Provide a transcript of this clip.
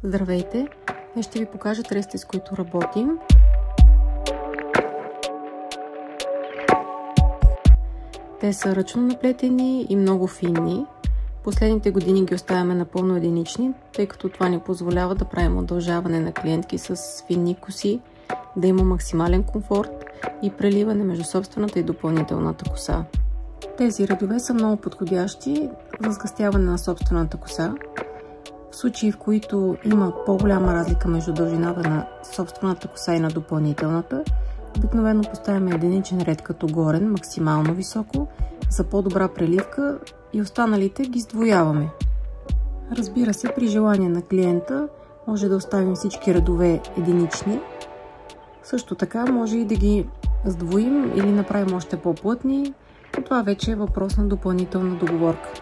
Здравейте! Днес ще ви покажа тресите, с които работим. Те са ръчно наплетени и много финни. Последните години ги оставяме напълно единични, тъй като това ни позволява да правим удължаване на клиентки с финни коси, да има максимален комфорт и преливане между собствената и допълнителната коса. Тези редове са много подходящи за сгъстяване на собствената коса. В случаи, в които има по-голяма разлика между дължината на собствената коса и на допълнителната, обикновено поставяме единичен ред като горен, максимално високо, за по-добра преливка и останалите ги сдвояваме. Разбира се, при желание на клиента може да оставим всички редове единични. Също така може и да ги сдвоим или направим още по-плътни, но това вече е въпрос на допълнителна договорка.